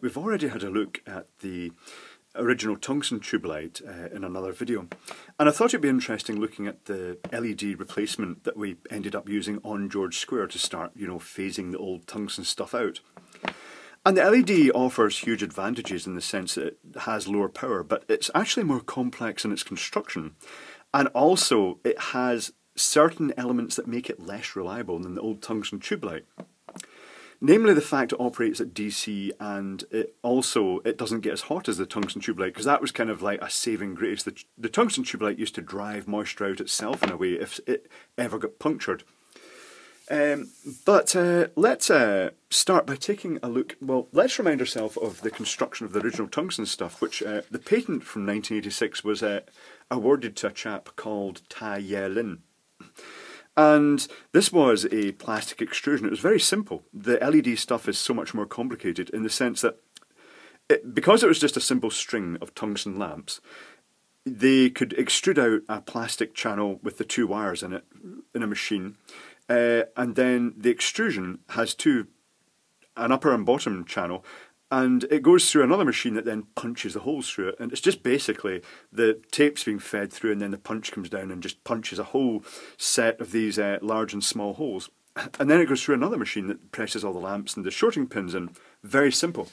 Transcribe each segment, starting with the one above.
we've already had a look at the original tungsten tube light in another video, and I thought it'd be interesting looking at the LED replacement that we ended up using on George Square to start, phasing the old tungsten stuff out. And the LED offers huge advantages in the sense that it has lower power, but it's actually more complex in its construction, and also it has certain elements that make it less reliable than the old tungsten tube light. Namely the fact it operates at DC, and it doesn't get as hot as the tungsten tube light, because that was kind of like a saving grace. The tungsten tube light used to drive moisture out itself in a way if it ever got punctured. But let's start by taking a look. Well, let's remind ourselves of the construction of the original tungsten stuff, which the patent from 1986 was awarded to a chap called Tai Ye-lin. And this was a plastic extrusion. It was very simple. The LED stuff is so much more complicated in the sense that because it was just a simple string of tungsten lamps, they could extrude out a plastic channel with the two wires in it in a machine, and then the extrusion has an upper and bottom channel, and it goes through another machine that then punches the holes through it, and it's just basically the tape's being fed through, and then the punch comes down and just punches a whole set of these large and small holes. And then it goes through another machine that presses all the lamps and the shorting pins in. Very simple.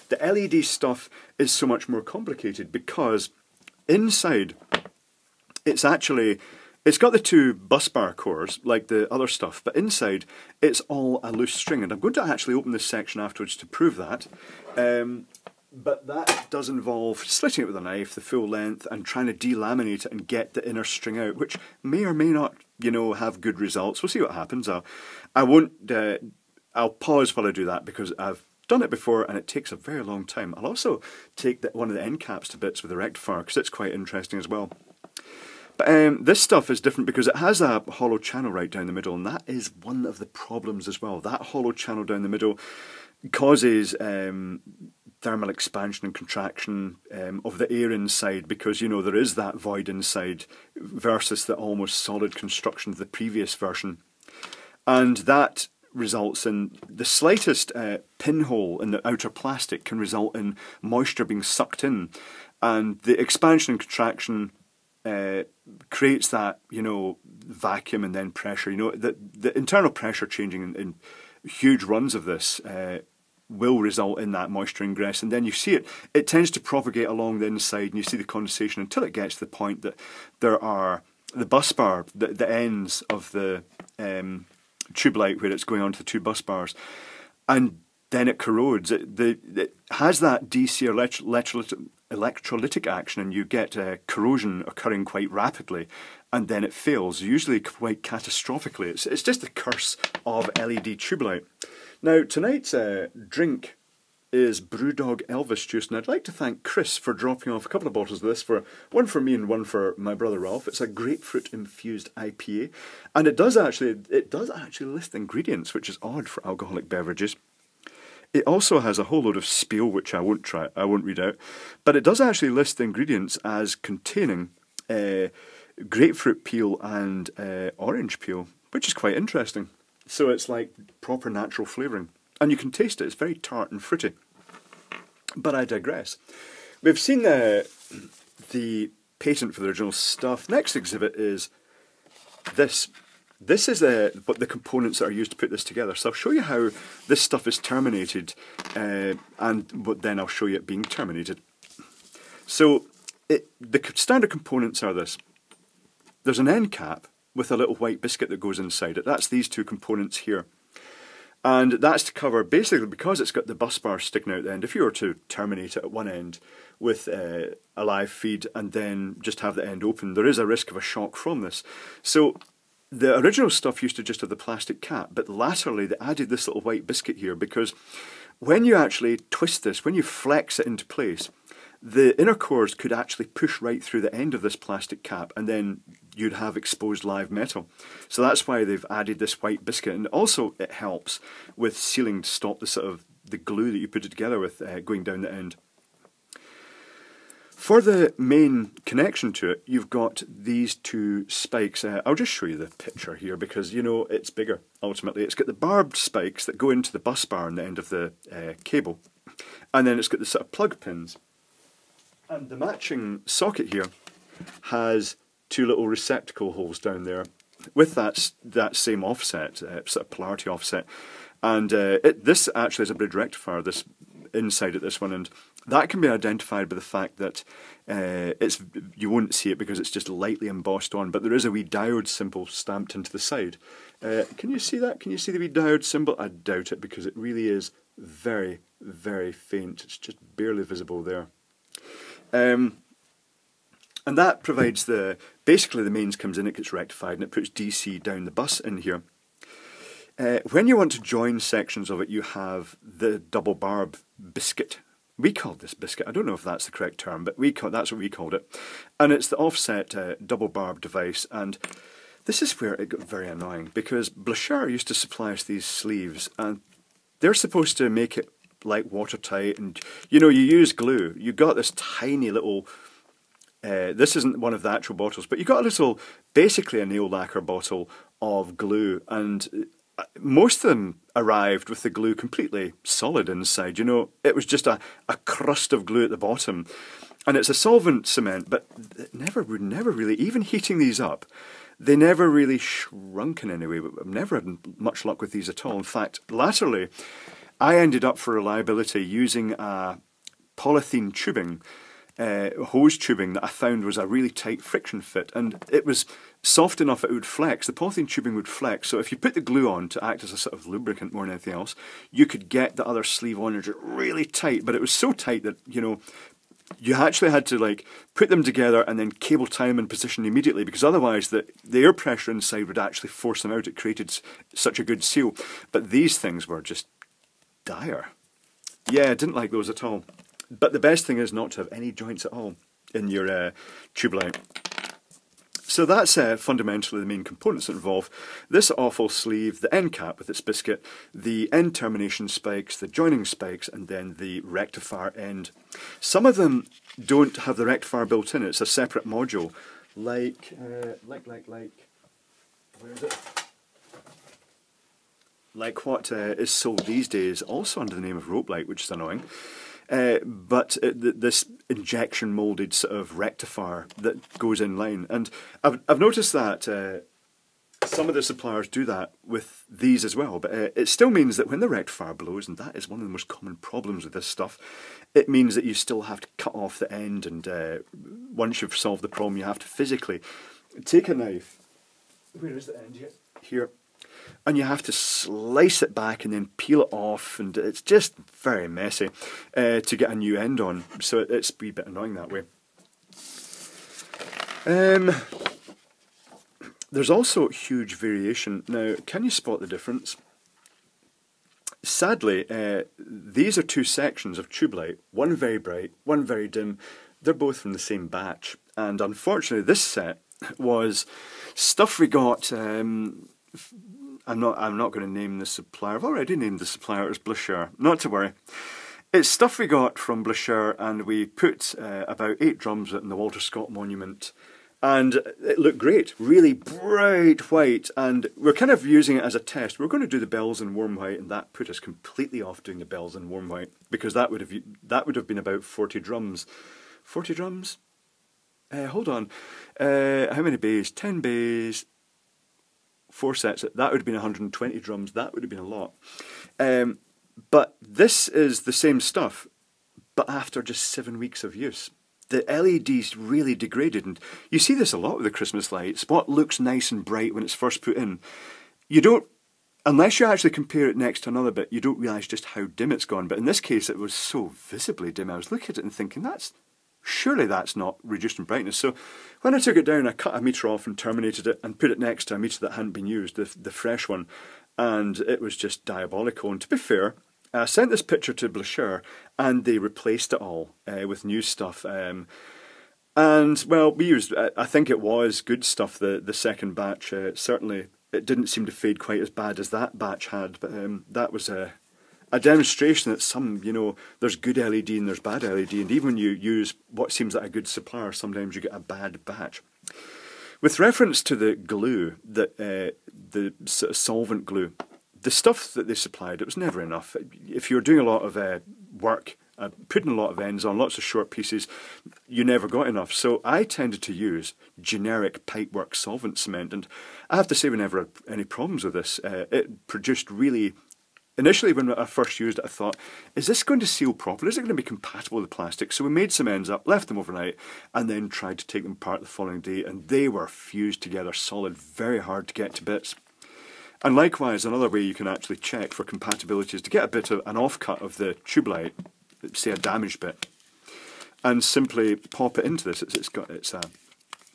The LED stuff is so much more complicated because inside it's got the two bus bar cores like the other stuff, but inside it's all a loose string, and I'm going to actually open this section afterwards to prove that. But that does involve slitting it with a knife the full length and trying to delaminate it and get the inner string out, which may or may not, have good results. We'll see what happens. I'll pause while I do that because I've done it before and it takes a very long time. I'll also take one of the end caps to bits with a rectifier because it's quite interesting as well. But this stuff is different because it has a hollow channel right down the middle, and that is one of the problems as well. That hollow channel down the middle causes thermal expansion and contraction of the air inside, because there is that void inside versus the almost solid construction of the previous version. And that results in the slightest pinhole in the outer plastic can result in moisture being sucked in, and the expansion and contraction creates that vacuum and then pressure. The internal pressure changing in huge runs of this will result in that moisture ingress, and then you see it tends to propagate along the inside, and you see the condensation until it gets to the point that there are the bus bar, the ends of the tube light where it's going onto the two bus bars, and then it corrodes. It has that DC electrolytic action, and you get corrosion occurring quite rapidly, and then it fails, usually quite catastrophically. It's just the curse of LED tube light. Now, tonight's drink is Brewdog Elvis juice, and I'd like to thank Chris for dropping off a couple of bottles of this, one for me and one for my brother Ralph. It's a grapefruit infused IPA, and it does actually list ingredients, which is odd for alcoholic beverages. It also has a whole load of spiel, which I won't read out, but it does actually list the ingredients as containing grapefruit peel and orange peel, which is quite interesting. So it's like proper natural flavouring, and you can taste it. It's very tart and fruity. But I digress. We've seen the patent for the original stuff. Next exhibit is this. This is the components that are used to put this together. So I'll show you how this stuff is terminated, and then I'll show you it being terminated. So the standard components are this. There's an end cap with a little white biscuit that goes inside it. That's these two components here. And that's to cover, basically, because it's got the bus bar sticking out the end. If you were to terminate it at one end with a live feed and then just have the end open, there is a risk of a shock from this. So the original stuff used to just have the plastic cap, but latterly they added this little white biscuit here, because when you actually twist this, when you flex it into place, the inner cores could actually push right through the end of this plastic cap, and then you'd have exposed live metal. So that's why they've added this white biscuit, and also it helps with sealing to stop the glue that you put it together with going down the end. For the main connection to it, you've got these two spikes. I'll just show you the picture here because, it's bigger, ultimately. It's got the barbed spikes that go into the bus bar on the end of the cable. and then it's got the sort of plug pins. And the matching socket here has two little receptacle holes down there with that same offset, sort of polarity offset. And this actually is a bridge rectifier, this inside at this one, and that can be identified by the fact that you won't see it because it's just lightly embossed on, but there is a wee diode symbol stamped into the side. Can you see that? Can you see the wee diode symbol? I doubt it because it really is very, very faint. It's just barely visible there. And that provides basically the mains comes in, it gets rectified, and it puts DC down the bus in here. When you want to join sections of it, you have the double barb biscuit. We called this biscuit. I don't know if that's the correct term, but that's what we called it. And it's the offset double barb device. And this is where it got very annoying, because Blachère used to supply us these sleeves, and they're supposed to make it like watertight. And you know, you use glue. You got this tiny little. This isn't one of the actual bottles, but you got a little, basically a nail lacquer bottle of glue, and most of them arrived with the glue completely solid inside. You know, it was just a crust of glue at the bottom, and it's a solvent cement, but it would never really, even heating these up, they never really shrunk in any way. I've never had much luck with these at all. In fact, latterly, I ended up for reliability using a polythene tubing, hose tubing that I found was a really tight friction fit, and it was soft enough it would flex. The polythene tubing would flex, so if you put the glue on to act as a sort of lubricant more than anything else, you could get the other sleeve on it really tight, but it was so tight that, you know, you actually had to like put them together and then cable tie them in position immediately, because otherwise the air pressure inside would actually force them out. It created such a good seal. But these things were just dire. Yeah, I didn't like those at all. But the best thing is not to have any joints at all in your tube light. So that's fundamentally the main components that involve this awful sleeve, the end cap with its biscuit, the end termination spikes, the joining spikes, and then the rectifier end. Some of them don't have the rectifier built in. It's a separate module, like where is it? Like what is sold these days, also under the name of rope light, which is annoying. But this injection moulded sort of rectifier that goes in line, and I've noticed that some of the suppliers do that with these as well, but it still means that when the rectifier blows, and that is one of the most common problems with this stuff, it means that you still have to cut off the end, and once you've solved the problem you have to physically take a knife, where is the end here, and you have to slice it back and then peel it off, and it's just very messy to get a new end on, so it's a wee bit annoying that way. There's also huge variation. Now, can you spot the difference? Sadly, these are two sections of tube light, one very bright, one very dim. They're both from the same batch, and unfortunately this set was stuff we got. I'm not going to name the supplier. I've already named the supplier. It was Blachère. Not to worry. It's stuff we got from Blachère, and we put about 8 drums in the Walter Scott Monument, and it looked great. Really bright white, and we're kind of using it as a test. We're going to do the bells in warm white, and that put us completely off doing the bells in warm white, because that would have been about 40 drums. 40 drums? Hold on. How many bays? 10 bays. 4 sets, that would have been 120 drums, that would have been a lot. But this is the same stuff, but after just 7 weeks of use. The LEDs really degraded, and you see this a lot with the Christmas lights. What looks nice and bright when it's first put in, you don't, unless you actually compare it next to another bit, you don't realise just how dim it's gone. But in this case it was so visibly dim, I was looking at it and thinking, surely that's not reduced in brightness. So when I took it down, I cut a meter off and terminated it and put it next to a meter that hadn't been used, the fresh one, and it was just diabolical. And to be fair, I sent this picture to Blachère and they replaced it all with new stuff. And well, we used, I think it was good stuff, the second batch. Certainly it didn't seem to fade quite as bad as that batch had, but that was a demonstration that some, you know, there's good LED and there's bad LED, and even when you use what seems like a good supplier, sometimes you get a bad batch. With reference to the glue, the sort of solvent glue, the stuff that they supplied, it was never enough. If you were doing a lot of work putting a lot of ends on, lots of short pieces, you never got enough. So I tended to use generic pipework solvent cement, and I have to say we never had any problems with this. It produced really... Initially, when I first used it, I thought, is this going to seal properly? Is it going to be compatible with the plastic? So we made some ends up, left them overnight, and then tried to take them apart the following day, and they were fused together solid, very hard to get to bits. And likewise, another way you can actually check for compatibility is to get a bit of an offcut of the tube light, say a damaged bit, and simply pop it into this. It's a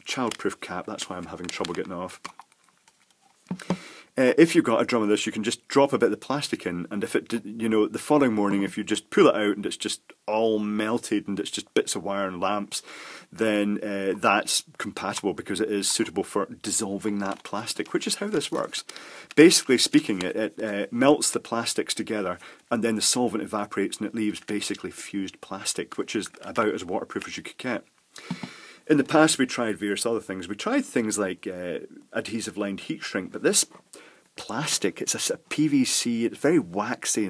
child-proof cap, that's why I'm having trouble getting it off. If you've got a drum of this, you can just drop a bit of the plastic in, and if it did, you know, the following morning, if you just pull it out and it's just all melted and it's just bits of wire and lamps, then that's compatible because it is suitable for dissolving that plastic, which is how this works. Basically speaking, it melts the plastics together, and then the solvent evaporates and it leaves basically fused plastic, which is about as waterproof as you could get. In the past, we tried various other things. We tried things like adhesive lined heat shrink, but this plastic, it's a PVC, it's very waxy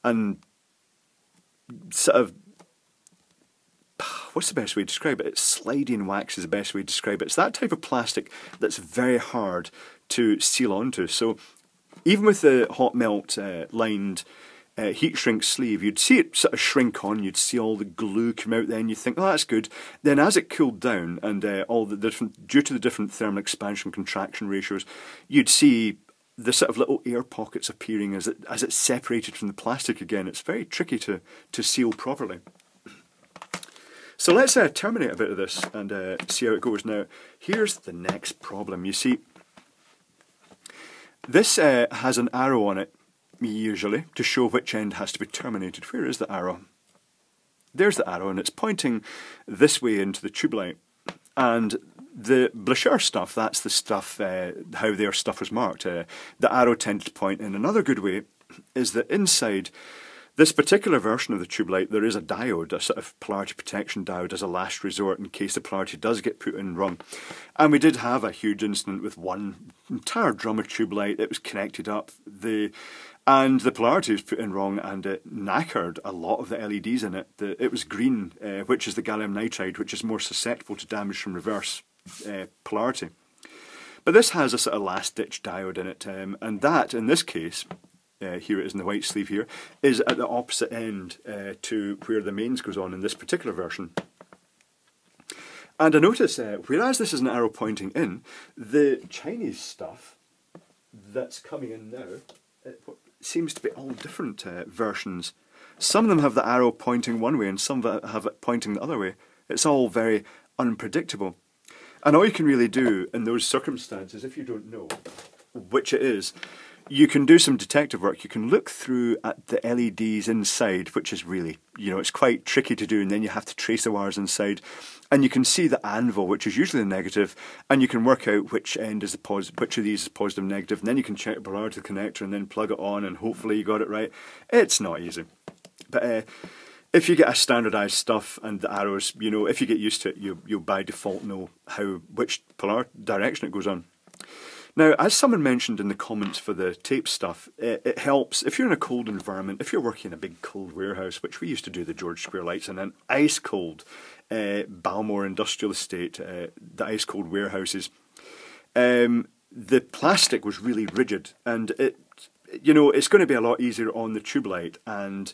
and sort of, what's the best way to describe it? It's sliding wax is the best way to describe it. It's that type of plastic that's very hard to seal onto. So even with the hot melt lined heat shrink sleeve, you'd see it sort of shrink on, you'd see all the glue come out then, you think, oh, that's good. Then as it cooled down and due to the different thermal expansion contraction ratios, you'd see the sort of little air pockets appearing as it separated from the plastic again. It's very tricky to seal properly. So let's terminate a bit of this and see how it goes. Now, here's the next problem. You see, this has an arrow on it, usually, to show which end has to be terminated. Where is the arrow? There's the arrow, and it's pointing this way into the tube light. And the Blachère stuff, that's the stuff, how their stuff was marked. The arrow tended to point in. Another good way is that inside this particular version of the tube light, there is a diode, a sort of polarity protection diode as a last resort in case the polarity does get put in wrong. And we did have a huge incident with one entire drum of tube light. It was connected up, and the polarity was put in wrong, and it knackered a lot of the LEDs in it. It was green, which is the gallium nitride, which is more susceptible to damage from reverse polarity. But this has a sort of last-ditch diode in it, and that, in this case, here it is in the white sleeve here, is at the opposite end to where the mains goes on in this particular version. And I notice, whereas this is an arrow pointing in, the Chinese stuff that's coming in now, it seems to be all different versions. Some of them have the arrow pointing one way and some have it pointing the other way. It's all very unpredictable. And all you can really do in those circumstances, if you don't know which it is, you can do some detective work. You can look through at the LEDs inside, which is really, you know, it's quite tricky to do, and then you have to trace the wires inside. And you can see the anvil, which is usually the negative, and you can work out which end is the positive, which of these is positive and negative, and then you can check the polarity of the connector and then plug it on, and hopefully you got it right. It's not easy. But if you get a standardised stuff and the arrows, you know, if you get used to it, you'll by default know which direction it goes on. Now, as someone mentioned in the comments for the tape stuff, it helps if you're in a cold environment, if you're working in a big cold warehouse, which we used to do the George Square lights in an ice cold Balmore industrial estate, the ice cold warehouses, the plastic was really rigid, and it's going to be a lot easier on the tube light, and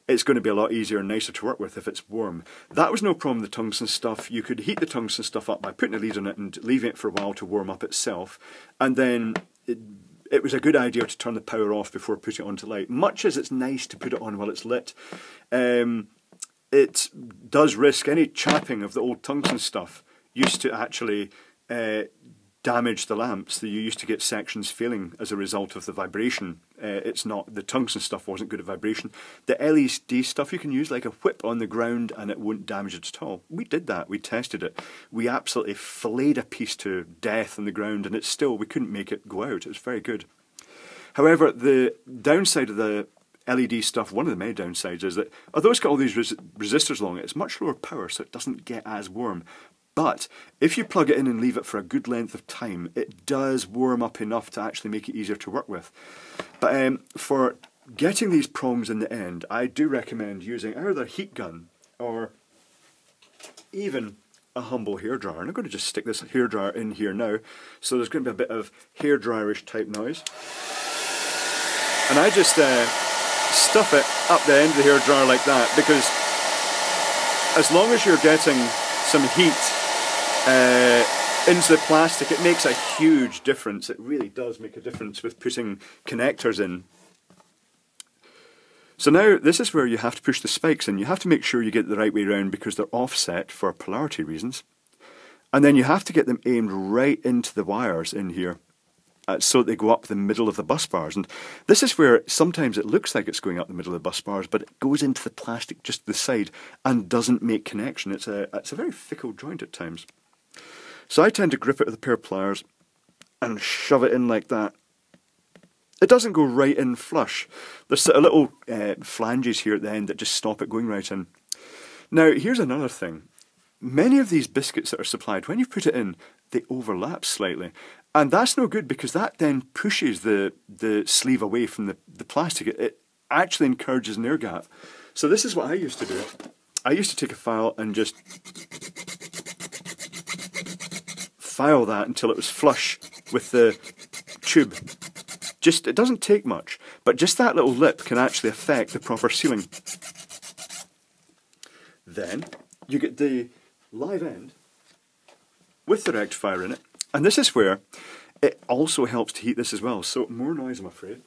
it's going to be a lot easier and nicer to work with if it's warm. That was no problem with the tungsten stuff. You could heat the tungsten stuff up by putting a lead on it and leaving it for a while to warm up itself. And then it was a good idea to turn the power off before putting it onto light. Much as it's nice to put it on while it's lit, it does risk any chapping of the old tungsten stuff. Used to actually damage the lamps. You used to get sections failing as a result of the vibration. The tungsten stuff wasn't good at vibration. The LED stuff you can use like a whip on the ground and it won't damage it at all. We did that, we tested it. We absolutely filleted a piece to death on the ground, and we couldn't make it go out. It was very good. However, the downside of the LED stuff, one of the many downsides, is that although it's got all these resistors along it, it's much lower power, so it doesn't get as warm. But if you plug it in and leave it for a good length of time, it does warm up enough to actually make it easier to work with. But for getting these prongs in the end, I do recommend using either a heat gun or even a humble hairdryer. And I'm going to just stick this hairdryer in here now, so there's going to be a bit of hairdryerish type noise. And I just stuff it up the end of the hairdryer like that, because as long as you're getting some heat into the plastic, it makes a huge difference. It really does make a difference with putting connectors in. So now this is where you have to push the spikes in. You have to make sure you get it the right way around because they're offset for polarity reasons. And then you have to get them aimed right into the wires in here so that they go up the middle of the bus bars. And this is where sometimes it looks like it's going up the middle of the bus bars, but it goes into the plastic just to the side and doesn't make connection. It's a very fickle joint at times. So I tend to grip it with a pair of pliers and shove it in like that. It doesn't go right in flush. There's a little flanges here at the end that just stop it going right in. Now, here's another thing. Many of these biscuits that are supplied, when you put it in, they overlap slightly. And that's no good because that then pushes the sleeve away from the plastic. It actually encourages an air gap. So this is what I used to do. I used to take a file and just file that until it was flush with the tube. It doesn't take much, but just that little lip can actually affect the proper sealing. Then you get the live end with the rectifier in it, and this is where it also helps to heat this as well. So more noise, I'm afraid.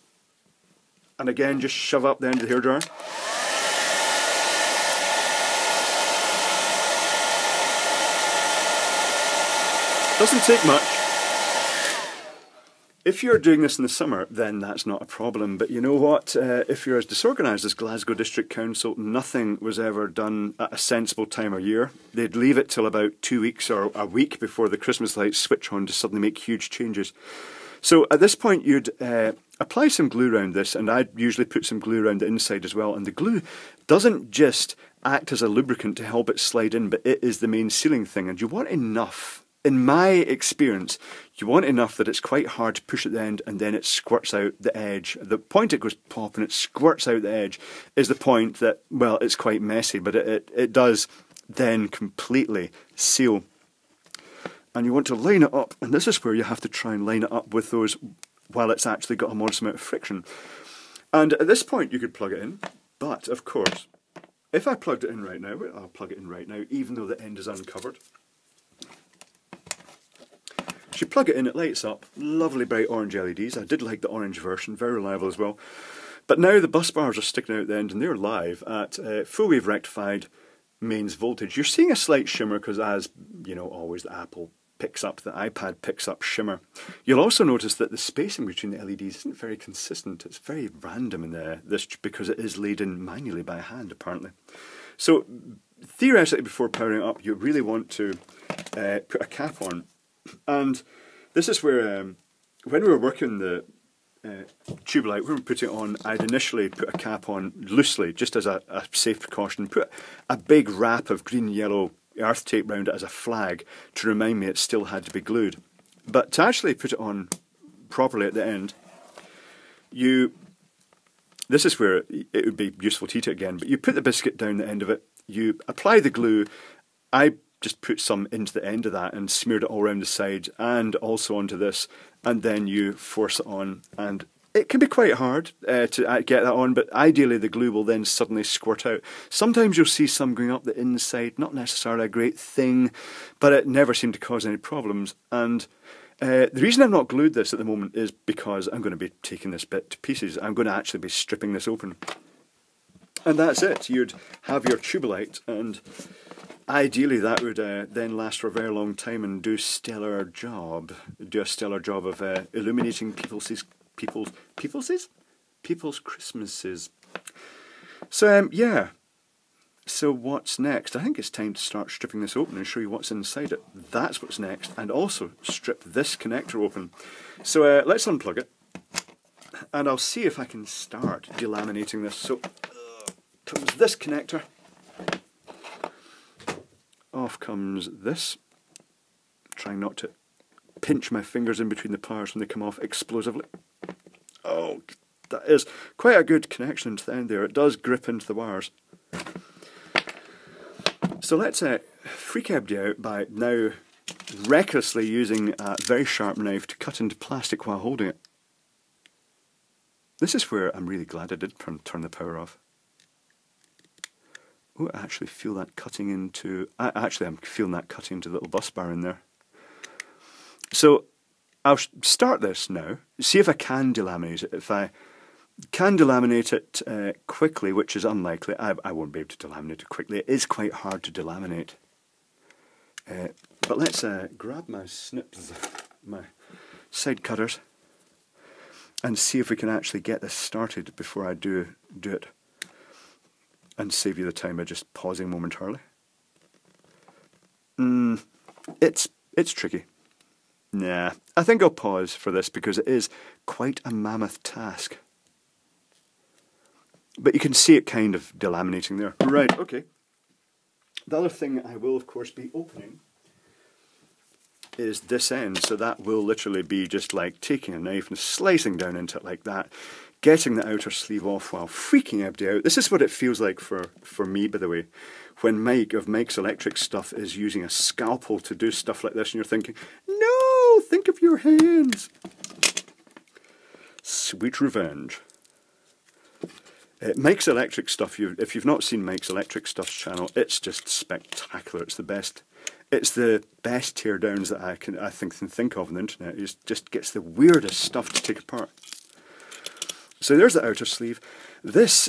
And again, just shove up the end of the hairdryer. Doesn't take much. If you're doing this in the summer, then that's not a problem. But you know what? If you're as disorganised as Glasgow District Council, nothing was ever done at a sensible time of year. They'd leave it till about 2 weeks or a week before the Christmas lights switch on to suddenly make huge changes. So at this point you'd apply some glue around this, and I'd usually put some glue around the inside as well. And the glue doesn't just act as a lubricant to help it slide in, but it is the main sealing thing. And you want enough. In my experience, you want enough that it's quite hard to push at the end and then it squirts out the edge. The point it goes pop and it squirts out the edge is the point that, well, it's quite messy, but it does then completely seal. And you want to line it up, and this is where you have to try and line it up with those while it's actually got a modest amount of friction. And at this point you could plug it in, but of course, if I plugged it in right now, I'll plug it in right now, even though the end is uncovered. You plug it in, it lights up, lovely bright orange LEDs. I did like the orange version, very reliable as well. But now the bus bars are sticking out the end and they're live at full wave rectified mains voltage. You're seeing a slight shimmer because, as you know, always the Apple picks up, the iPad picks up shimmer. You'll also notice that the spacing between the LEDs isn't very consistent. It's very random in this because it is laid in manually by hand apparently. So theoretically before powering it up you really want to put a cap on. And this is where, when we were working the tube light, when we were putting it on, I'd initially put a cap on loosely, just as a safe precaution, put a big wrap of green and yellow earth tape round it as a flag to remind me it still had to be glued. But to actually put it on properly at the end, this is where it would be useful to heat it again, but you put the biscuit down the end of it, you apply the glue. I just put some into the end of that and smeared it all around the side and also onto this, and then you force it on, and it can be quite hard to get that on, but ideally the glue will then suddenly squirt out. Sometimes you'll see some going up the inside, not necessarily a great thing, but it never seemed to cause any problems. And the reason I've not glued this at the moment is because I'm going to be taking this bit to pieces. I'm going to actually be stripping this open. And that's it. You'd have your tubulite, and ideally that would then last for a very long time and do a stellar job of illuminating people's Christmases. So yeah, so what's next? I think it's time to start stripping this open and show you what's inside it. That's what's next, and also strip this connector open. So let's unplug it, and I'll see if I can start delaminating this. So comes this connector. Off comes this. Trying not to pinch my fingers in between the pliers when they come off explosively. Oh, That is quite a good connection into the end there. It does grip into the wires. So let's freak everybody out by now recklessly using a very sharp knife to cut into plastic while holding it. This is where I'm really glad I did turn the power off. Oh, I actually feel that cutting into... I'm feeling that cutting into the little bus bar in there. So I'll start this now, see if I can delaminate it. If I can delaminate it quickly, which is unlikely, I won't be able to delaminate it quickly. It is quite hard to delaminate. But let's grab my snips, my side cutters, and see if we can actually get this started before I do it. And save you the time by just pausing momentarily. It's tricky. Nah, I think I'll pause for this because it is quite a mammoth task. But you can see it kind of delaminating there. Right, okay. The other thing I will of course be opening is this end, so that will literally be just like taking a knife and slicing down into it like that, getting the outer sleeve off while freaking everybody out. This is what it feels like for me, by the way, when Mike of Mike's Electric Stuff is using a scalpel to do stuff like this and you're thinking, no, think of your hands. Sweet revenge. Mike's Electric Stuff, if you've not seen Mike's Electric Stuff's channel, it's just spectacular. It's the best. It's the best teardowns that I can think of on the internet. It just gets the weirdest stuff to take apart. So there's the outer sleeve. This,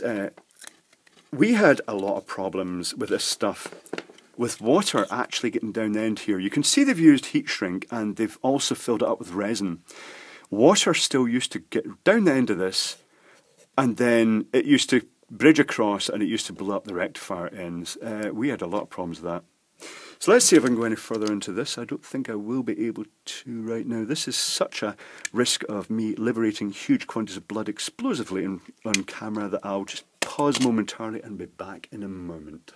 we had a lot of problems with this stuff, with water actually getting down the end here. You can see they've used heat shrink and they've also filled it up with resin. Water still used to get down the end of this, and then it used to bridge across and it used to blow up the rectifier ends. We had a lot of problems with that. So let's see if I can go any further into this. I don't think I will be able to right now. This is such a risk of me liberating huge quantities of blood explosively on camera that I'll just pause momentarily and be back in a moment.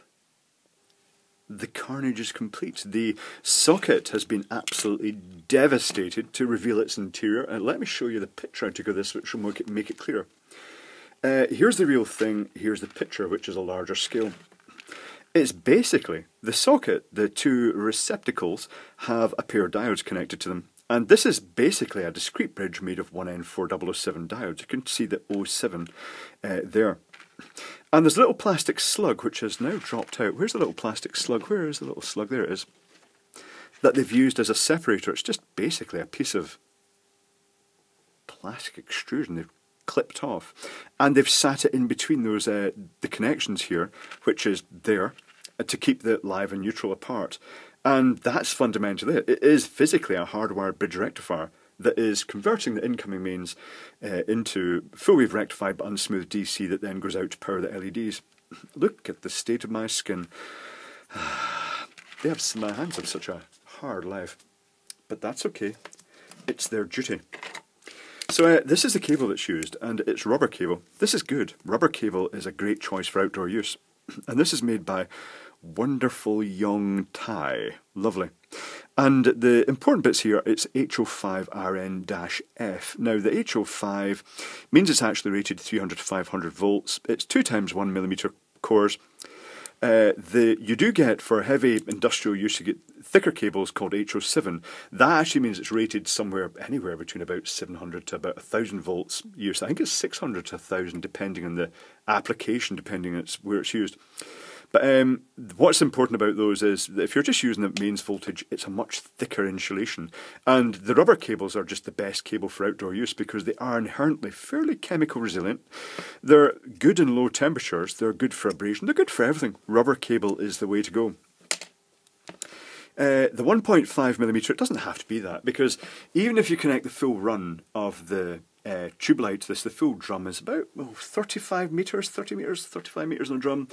The carnage is complete. The socket has been absolutely devastated to reveal its interior. And let me show you the picture I took of this, which will make it clear. Here's the real thing. Here's the picture, which is a larger scale. It's basically the socket, the two receptacles have a pair of diodes connected to them. And this is basically a discrete bridge made of 1N4007 diodes. You can see the 07 there. And there's a little plastic slug which has now dropped out. Where's the little plastic slug? Where is the little slug? There it is. That they've used as a separator. It's just basically a piece of plastic extrusion they've clipped off. And they've sat it in between those the connections here, which is there, to keep the live and neutral apart. And that's fundamentally it. It is physically a hardwired bridge rectifier that is converting the incoming mains into full wave rectified but unsmooth DC that then goes out to power the LEDs. Look at the state of my skin. My hands have such a hard life. But that's okay. It's their duty. So this is the cable that's used, and it's rubber cable. This is good. Rubber cable is a great choice for outdoor use. And this is made by Wonderful Young Thai. Lovely. And the important bits here, it's HO5RN-F. Now the HO5 means it's actually rated 300 to 500 volts. It's 2 times 1mm cores. You do get, for heavy industrial use, you get thicker cables called HO7. That actually means it's rated anywhere between about 700 to about 1000 volts use. I think it's 600 to 1000 depending on the application, depending on where it's used. But what's important about those is that if you're just using the mains voltage, it's a much thicker insulation. And the rubber cables are just the best cable for outdoor use because they are inherently fairly chemical resilient. They're good in low temperatures, they're good for abrasion, they're good for everything. Rubber cable is the way to go. The 1.5mm, it doesn't have to be that, because even if you connect the full run of the tube light to this, the full drum is about 35 metres, 30 metres, 35 metres on the drum.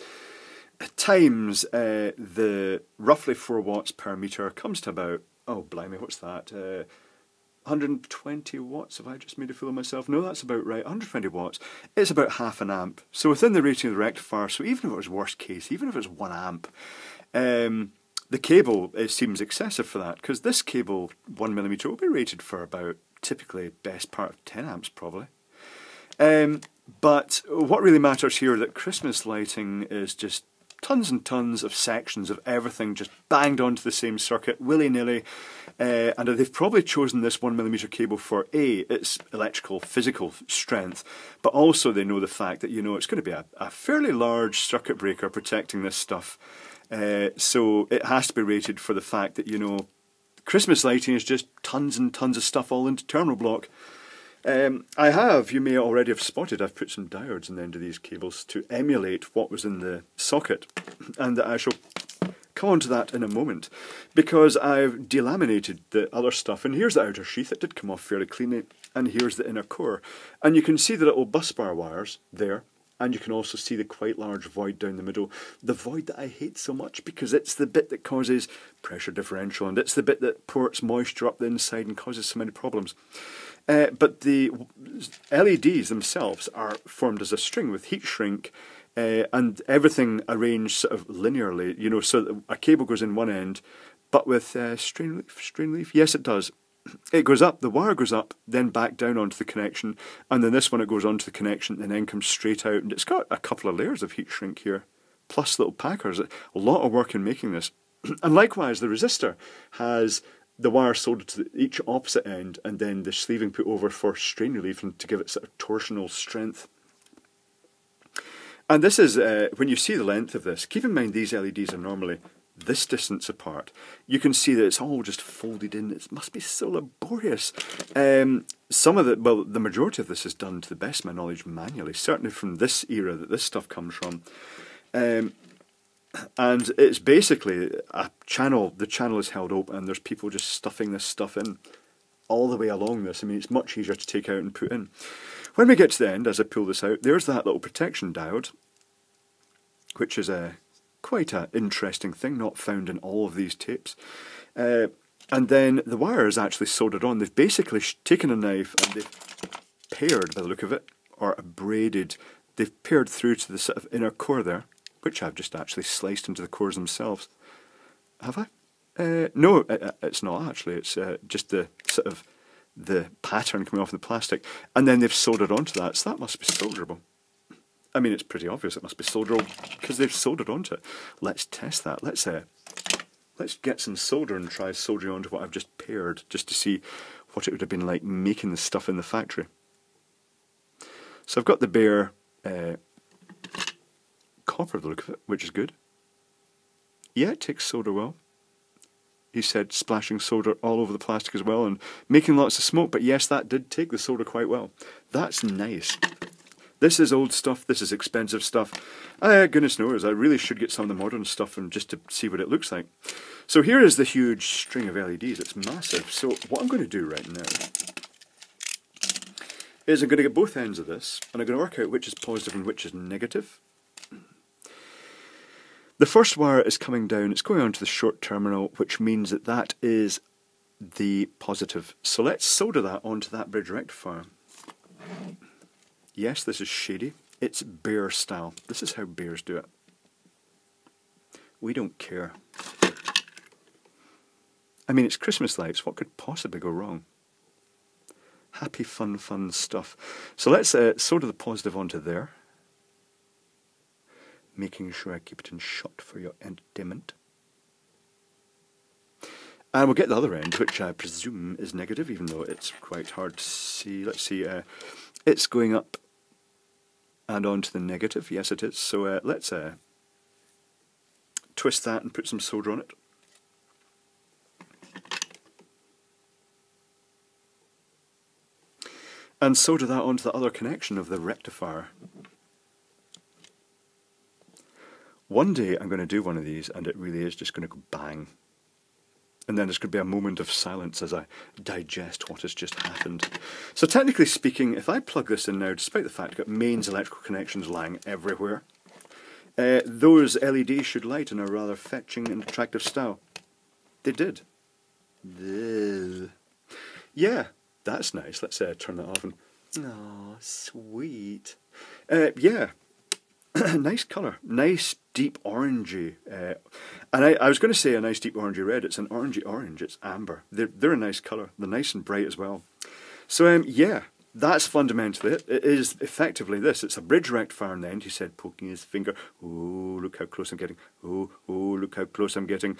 Times the roughly 4 watts per metre comes to about, oh blimey, what's that? 120 watts, have I just made a fool of myself? No, that's about right, 120 watts. It's about half an amp. So within the rating of the rectifier, so even if it was worst case, even if it was 1 amp, the cable seems excessive for that, because this cable, 1mm, will be rated for about, typically, best part of 10 amps probably. But what really matters here is that Christmas lighting is just tons and tons of sections of everything just banged onto the same circuit, willy-nilly. And they've probably chosen this 1mm cable for its electrical, physical strength, but also they know the fact that, you know, it's going to be a fairly large circuit breaker protecting this stuff. So it has to be rated for the fact that, you know, Christmas lighting is just tons and tons of stuff all into terminal block. You may already have spotted, I've put some diodes in the end of these cables to emulate what was in the socket, and I shall come on to that in a moment, because I've delaminated the other stuff, and here's the outer sheath. It did come off fairly cleanly, and here's the inner core, and you can see the little bus bar wires there, and you can also see the quite large void down the middle, the void that I hate so much because it's the bit that causes pressure differential, and it's the bit that ports moisture up the inside and causes so many problems. But the LEDs themselves are formed as a string with heat shrink, and everything arranged sort of linearly, you know, so that a cable goes in one end, but with strain leaf, yes it does. It goes up, the wire goes up, then back down onto the connection, and then this one it goes onto the connection and then comes straight out, and it's got a couple of layers of heat shrink here, plus little packers. A lot of work in making this. And likewise, the resistor has the wire soldered to each opposite end, and then the sleeving put over for strain relief and to give it sort of torsional strength. And this is, when you see the length of this, keep in mind these LEDs are normally this distance apart. You can see that it's all just folded in. It must be so laborious. Some of the majority of this is done, to the best of my knowledge, manually, certainly from this era that this stuff comes from. And it's basically a channel, the channel is held open and there's people just stuffing this stuff in all the way along this. I mean, it's much easier to take out and put in. When we get to the end, as I pull this out, there's that little protection diode, which is quite an interesting thing, not found in all of these tapes. And then the wire is actually soldered on. They've basically taken a knife and they've paired, by the look of it, or braided, they've paired through to the sort of inner core there, which I've just actually sliced into the cores themselves. Have I? No, it's not actually. It's just the sort of the pattern coming off the plastic, and then they've soldered onto that. So that must be solderable. I mean, it's pretty obvious it must be solderable because they've soldered onto it. Let's test that. Let's get some solder and try soldering onto what I've just paired, just to see what it would have been like making the stuff in the factory. So I've got the bare copper, the look of it, which is good. Yeah, it takes solder well. He said splashing solder all over the plastic as well and making lots of smoke, but yes, that did take the solder quite well. That's nice. This is old stuff, this is expensive stuff. Goodness knows, I really should get some of the modern stuff and just to see what it looks like. So here is the huge string of LEDs, it's massive. So what I'm going to do right now is I'm going to get both ends of this and I'm going to work out which is positive and which is negative. The first wire is coming down, it's going onto the short terminal, which means that that is the positive. So let's solder that onto that bridge rectifier. Yes, this is shady. It's bear style. This is how bears do it. We don't care. I mean, it's Christmas lights. What could possibly go wrong? Happy, fun stuff. So let's solder the positive onto there, making sure I keep it in shot for your entertainment. And we'll get the other end, which I presume is negative, even though it's quite hard to see. Let's see, it's going up and onto the negative. Yes, it is. So let's twist that and put some solder on it. And solder that onto the other connection of the rectifier. One day I'm going to do one of these and it really is just going to go bang. And then there's going to be a moment of silence as I digest what has just happened. So technically speaking, if I plug this in now, despite the fact I've got mains electrical connections lying everywhere, those LEDs should light in a rather fetching and attractive style. They did. Yeah, that's nice. Let's turn that off and... Oh, sweet. Yeah. Nice colour, nice deep orangey, and I was going to say a nice deep orangey red. It's an orangey orange. It's amber. They're a nice colour. They're nice and bright as well. So yeah, that's fundamentally it. It is effectively this. It's a bridge rectifier in the end. He said, poking his finger. Oh, look how close I'm getting. Oh, look how close I'm getting.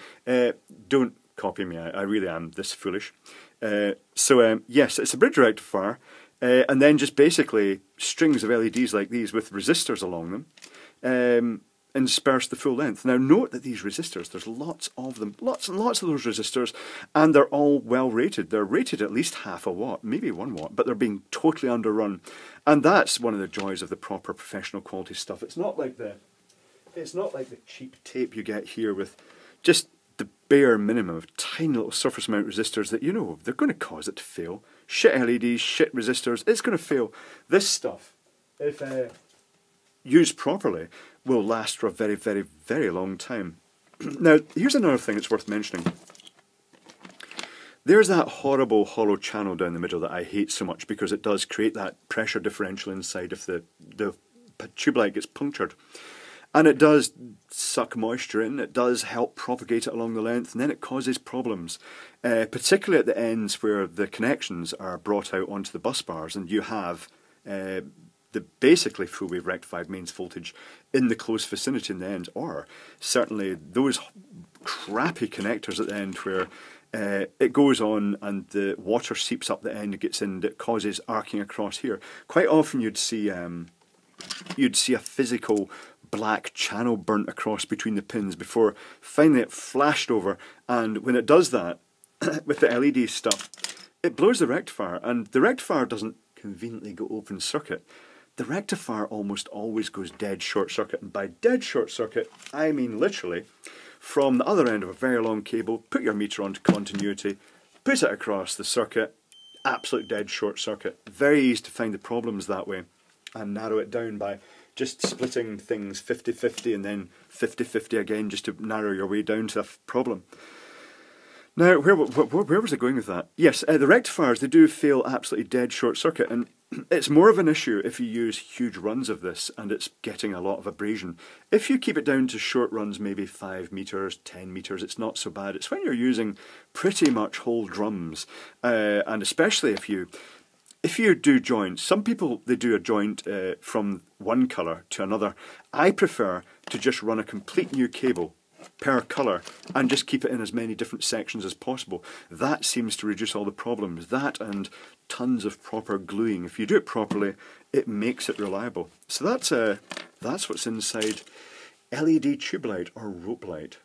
Don't copy me. I really am this foolish. Yes, it's a bridge rectifier. And then just basically strings of LEDs like these with resistors along them. And disperse the full length. Now note that these resistors, there's lots of them, lots and lots of those resistors, and they're all well rated. They're rated at least half a watt, maybe 1 watt, but they're being totally underrun. And that's one of the joys of the proper professional quality stuff. It's not like the cheap tape you get here with just the bare minimum of tiny little surface mount resistors that, you know, they're going to cause it to fail. Shit LEDs, shit resistors, it's going to fail. This stuff, if used properly, will last for a very, very, very long time. Now, here's another thing that's worth mentioning. There's that horrible hollow channel down the middle that I hate so much because it does create that pressure differential inside if the tube light gets punctured. And it does suck moisture in, it does help propagate it along the length, and then it causes problems, particularly at the ends where the connections are brought out onto the bus bars and you have the basically full wave rectified mains voltage in the close vicinity in the end, or certainly those crappy connectors at the end where it goes on and the water seeps up the end and gets in, that causes arcing across here. Quite often you'd see a physical black channel burnt across between the pins before finally it flashed over, and when it does that with the LED stuff, it blows the rectifier, and the rectifier doesn't conveniently go open circuit. The rectifier almost always goes dead short circuit, and by dead short circuit I mean literally from the other end of a very long cable, put your meter onto continuity, put it across the circuit, absolute dead short circuit. Very easy to find the problems that way and narrow it down by just splitting things 50-50 and then 50-50 again, just to narrow your way down to a problem. Now, where was I going with that? Yes, the rectifiers, they do fail absolutely dead short circuit, and it's more of an issue if you use huge runs of this and it's getting a lot of abrasion. If you keep it down to short runs, maybe 5 meters, 10 meters, it's not so bad. It's when you're using pretty much whole drums, and especially if you do joints. Some people, they do a joint from one colour to another. I prefer to just run a complete new cable per colour and just keep it in as many different sections as possible. That seems to reduce all the problems. That and tons of proper gluing. If you do it properly, it makes it reliable. So that's what's inside LED tube light or rope light.